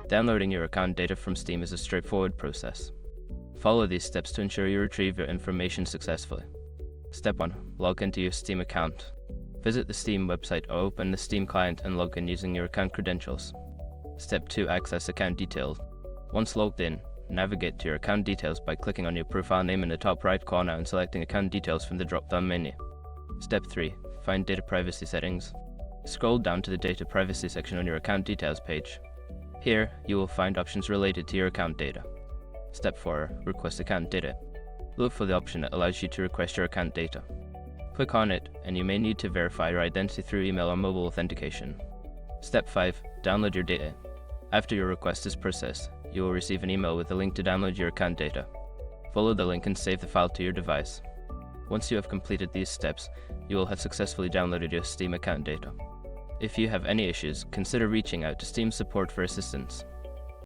Downloading your account data from Steam is a straightforward process. Follow these steps to ensure you retrieve your information successfully. Step 1. Log into your Steam account. Visit the Steam website or open the Steam client and log in using your account credentials. Step 2. Access account details. Once logged in, navigate to your account details by clicking on your profile name in the top right corner and selecting account details from the drop-down menu. Step 3. Find data privacy settings. Scroll down to the data privacy section on your account details page. Here, you will find options related to your account data. Step 4. Request account data. Look for the option that allows you to request your account data. Click on it, and you may need to verify your identity through email or mobile authentication. Step 5. Download your data. After your request is processed, you will receive an email with a link to download your account data. Follow the link and save the file to your device. Once you have completed these steps, you will have successfully downloaded your Steam account data. If you have any issues, consider reaching out to Steam support for assistance.